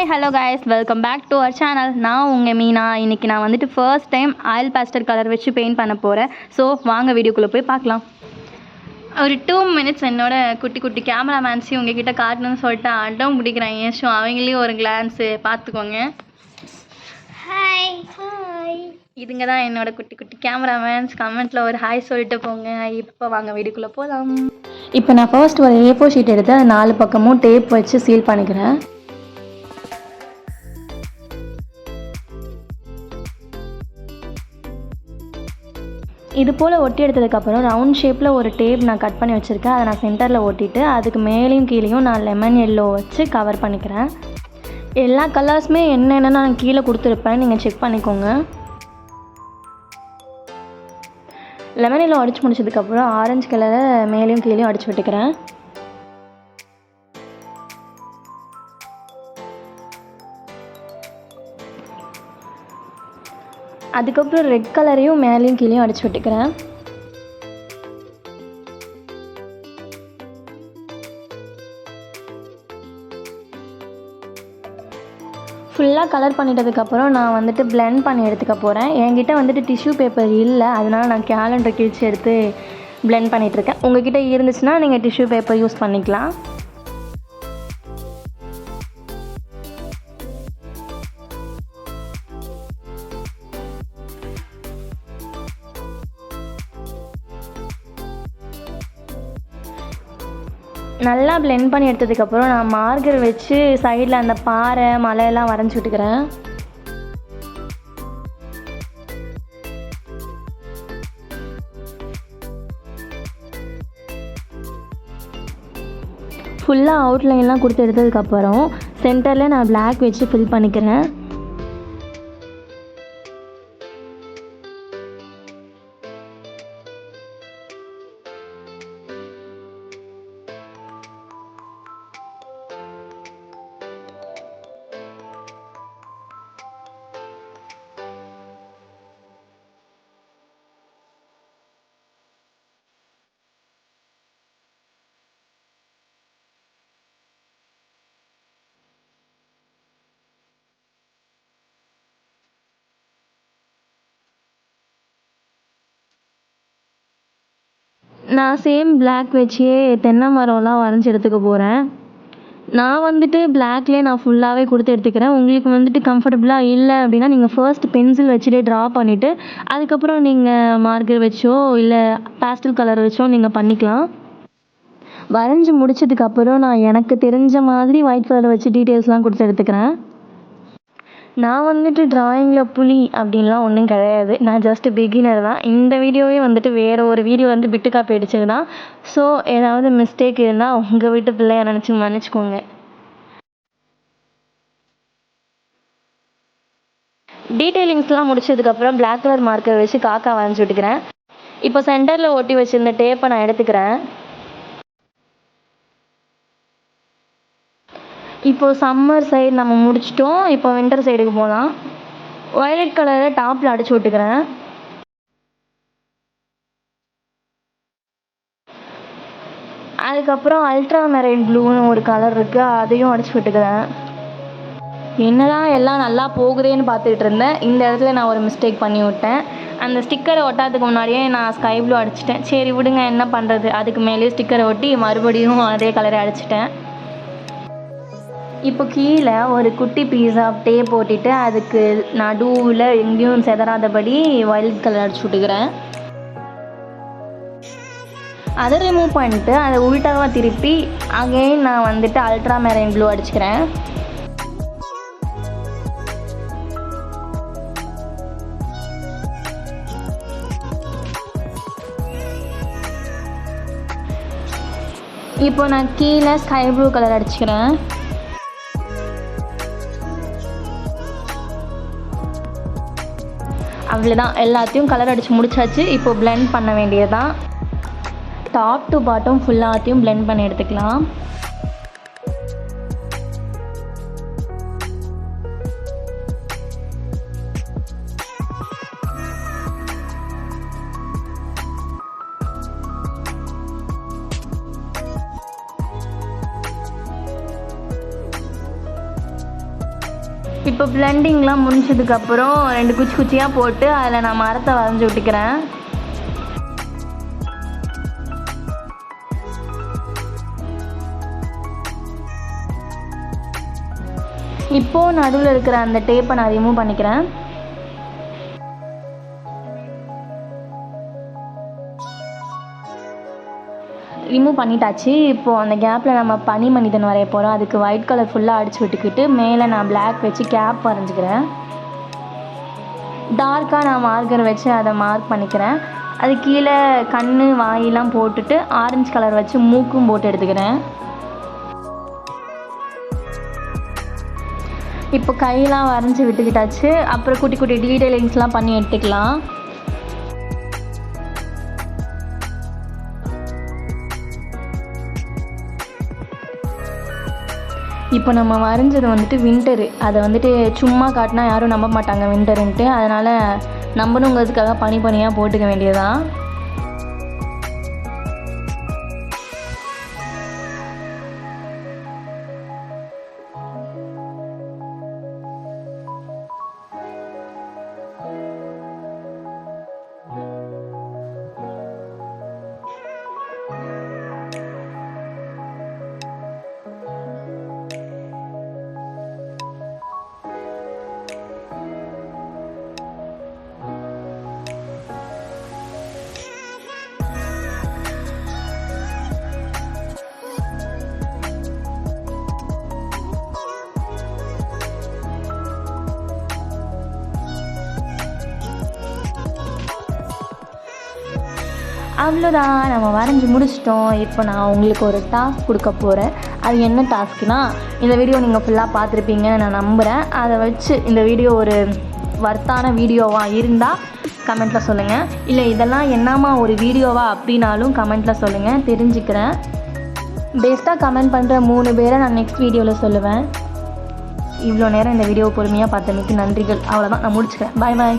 Hi hello guys, welcome back to our channel. நான் உங்கள் மீனா. இன்றைக்கி நான் வந்துட்டு first time oil pastel colour வச்சு பெயிண்ட் பண்ண போகிறேன். ஸோ வாங்க வீடியோக்குள்ளே போய் பார்க்கலாம். ஒரு 2 மினிட்ஸ் என்னோட குட்டி குட்டி கேமராமேன்ஸையும் உங்ககிட்ட காட்டணும்னு சொல்லிட்டு அடம் பிடிக்கிறாங்க. ஸோ அவங்களையும் ஒரு கிளான்ஸு பார்த்துக்கோங்க. ஹாய் ஹாய், இதுங்க தான் என்னோட குட்டி குட்டி கேமராமேன்ஸ். கமெண்ட்டில் ஒரு ஹாய் சொல்லிட்டு போங்க. இப்போ வாங்க வீடியோக்குள்ளே போகலாம். இப்போ நான் ஃபர்ஸ்ட் ஒரு A4 ஷீட் எடுத்து அது 4 பக்கமும் டேப் வச்சு சீல் பண்ணிக்கிறேன். இது போல் ஒட்டி எடுத்ததுக்கப்புறம் ரவுண்ட் ஷேப்பில் ஒரு டேப் நான் கட் பண்ணி வச்சுருக்கேன். அதை நான் சென்டரில் ஒட்டிட்டு அதுக்கு மேலேயும் கீழேயும் நான் லெமன் எல்லோ வச்சு கவர் பண்ணிக்கிறேன். எல்லா கலர்ஸுமே என்னென்னு நான் கீழே கொடுத்துருப்பேன், நீங்கள் செக் பண்ணிக்கோங்க. லெமன் எல்லோ அடித்து முடிச்சதுக்கப்புறம் ஆரஞ்சு கலரை மேலேயும் கீழேயும் அடித்து விட்டுக்கிறேன். அதுக்கப்புறம் ரெட் கலரையும் மேலேயும் கீழேயும் அடித்து விட்டுக்கிறேன். ஃபுல்லாக கலர் பண்ணிட்டதுக்கப்புறம் நான் வந்துட்டு பிளெண்ட் பண்ணி எடுத்துக்க போகிறேன். என்கிட்ட வந்துட்டு டிஷ்யூ பேப்பர் இல்லை, அதனால் நான் கேலண்டர் கிழிச்சு எடுத்து பிளெண்ட் பண்ணிகிட்ருக்கேன். உங்கள்கிட்ட இருந்துச்சுன்னா நீங்கள் டிஷ்யூ பேப்பர் யூஸ் பண்ணிக்கலாம். நல்லா பிளெண்ட் பண்ணி எடுத்ததுக்கப்புறம் நான் மார்க்கர் வச்சு சைடில் அந்த பாறை மலையெல்லாம் வரைஞ்சி விட்டுக்கிறேன். ஃபுல்லாக அவுட்லைன்லாம் கொடுத்து எடுத்ததுக்கப்புறம் சென்டரில் நான் பிளாக் வச்சு ஃபில் பண்ணிக்கிறேன். நான் சேம் பிளாக் வச்சே தென்னை மரம்லாம் வரைஞ்சி எடுத்துக்க போகிறேன். நான் வந்துட்டு பிளாக்லேயே நான் ஃபுல்லாகவே கொடுத்து எடுத்துக்கிறேன். உங்களுக்கு வந்துட்டு கம்ஃபர்டபுளாக இல்லை அப்படின்னா நீங்கள் ஃபர்ஸ்ட் பென்சில் வச்சுட்டே ட்ரா பண்ணிவிட்டு அதுக்கப்புறம் நீங்கள் மார்க்கர் வச்சோ இல்லை பேஸ்டல் கலர் வச்சோ நீங்கள் பண்ணிக்கலாம். வரைஞ்சி முடிச்சதுக்கப்புறம் நான் எனக்கு தெரிஞ்ச மாதிரி ஒயிட் கலர் வச்சு டீட்டெயில்ஸ்லாம் கொடுத்து எடுத்துக்கிறேன். நான் வந்துட்டு ட்ராயிங்கில் புலி அப்படின்லாம் ஒன்றும் கிடையாது. நான் ஜஸ்ட்டு பிகினர் தான். இந்த வீடியோவே வந்துட்டு வேறு ஒரு வீடியோ வந்து பிட்டு காப்பி அடிச்சது தான். ஸோ ஏதாவது மிஸ்டேக் இருந்தால் உங்கள் வீட்டு பிள்ளைய நினச்சி மன்னிச்சிக்கோங்க. டீட்டெயிலிங்ஸ்லாம் முடிச்சதுக்கப்புறம் பிளாக் கலர் மார்க்கர் வச்சு காக்கா வரைஞ்சி விட்டுக்கிறேன். இப்போ சென்டரில் ஒட்டி வச்சுருந்த டேப்பை நான் எடுத்துக்கிறேன். இப்போது சம்மர் சைடு நம்ம முடிச்சிட்டோம். இப்போ வின்டர் சைடுக்கு போகலாம். வயலட் கலரை டாப்பில் அடிச்சு விட்டுக்கிறேன். அதுக்கப்புறம் அல்ட்ரா மெரைன் ப்ளூன்னு ஒரு கலர் இருக்குது, அதையும் அடிச்சு விட்டுக்கிறேன். என்னதான் எல்லாம் நல்லா போகுதேன்னு பார்த்துக்கிட்டு இருந்தேன். இந்த இடத்துல நான் ஒரு மிஸ்டேக் பண்ணி விட்டேன். அந்த ஸ்டிக்கரை ஒட்டாததுக்கு முன்னாடியே நான் ஸ்கை ப்ளூ அடிச்சிட்டேன். சரி விடுங்க, என்ன பண்ணுறது. அதுக்கு மேலேயே ஸ்டிக்கரை ஒட்டி மறுபடியும் அதே கலரை அடிச்சிட்டேன். இப்போ கீழே ஒரு குட்டி பீஸ் ஆஃப் டேப் போட்டுட்டு அதுக்கு நடுவில் எங்கேயும் செதறாதபடி வயலட் கலர் அடிச்சு விட்டுக்கிறேன். அதை ரிமூவ் பண்ணிட்டு அதை உள்டாவாக திருப்பி அகைன் நான் வந்துட்டு அல்ட்ரா மெரைன் ப்ளூ அடிச்சுக்கிறேன். இப்போ நான் கீழே ஸ்கை ப்ளூ கலர் அடிச்சுக்கிறேன். அவ்வளோதான், எல்லாத்தையும் கலர் அடித்து முடிச்சாச்சு. இப்போது பிளெண்ட் பண்ண வேண்டியதுதான். டாப் டு பாட்டம் ஃபுல்லாத்தையும் பிளெண்ட் பண்ணி எடுத்துக்கலாம். இப்போ பிளெண்டிங்லாம் முடிஞ்சதுக்கப்புறம் 2 குச்சி குச்சியாக போட்டு அதில் நான் மரத்தை வரைஞ்சி விட்டுக்கிறேன். இப்போது நடுவில் இருக்கிற அந்த டேப்பை நான் ரிமூவ் பண்ணிக்கிறேன். ரிமூவ் பண்ணிட்டாச்சு. இப்போது அந்த கேப்பில் நம்ம பனி மனிதன் வரைய போகிறோம். அதுக்கு ஒயிட் கலர் ஃபுல்லாக அடித்து விட்டுக்கிட்டு மேலே நான் பிளாக் வச்சு கேப் வரைஞ்சிக்கிறேன். டார்க்காக நான் மார்க்கர் வச்சு அதை மார்க் பண்ணிக்கிறேன். அது கீழே கண் வாயெல்லாம் போட்டுட்டு ஆரஞ்சு கலர் வச்சு மூக்கும் போட்டு எடுத்துக்கிறேன். இப்போ கையெல்லாம் வரைஞ்சி விட்டுக்கிட்டாச்சு. அப்புறம் குட்டி குட்டி டீட்டெயிலிங்ஸ்லாம் பண்ணி எடுத்துக்கலாம். இப்போ நம்ம வரைஞ்சது வந்துட்டு வின்டரு. அதை வந்துட்டு சும்மா காட்டினா யாரும் நம்ப மாட்டாங்க வின்டருன்ட்டு. அதனால் நம்பணுங்கிறதுக்காக பனியாக போட்டுக்க வேண்டியதுதான். அவ்வளோதான், நம்ம வரைஞ்சி முடிச்சிட்டோம். இப்போ நான் உங்களுக்கு ஒரு டாஸ்க் கொடுக்க போகிறேன். அது என்ன டாஸ்க்குனால், இந்த வீடியோ நீங்கள் ஃபுல்லாக பார்த்துருப்பீங்கன்னு நான் நம்புகிறேன். அதை வச்சு இந்த வீடியோ ஒரு வர்த்தான வீடியோவாக இருந்தால் கமெண்ட்டில் சொல்லுங்கள். இல்லை இதெல்லாம் என்னம்மா ஒரு வீடியோவா அப்படின்னாலும் கமெண்ட்டில் சொல்லுங்கள், தெரிஞ்சுக்கிறேன். பெஸ்ட்டாக கமெண்ட் பண்ணுற 3 பேரை நான் நெக்ஸ்ட் வீடியோவில் சொல்லுவேன். இவ்வளோ நேரம் இந்த வீடியோ பொறுமையாக பார்த்தமைக்கு நன்றிகள். அவ்வளோதான், நான் முடிச்சுக்கிறேன். பாய் பாய்.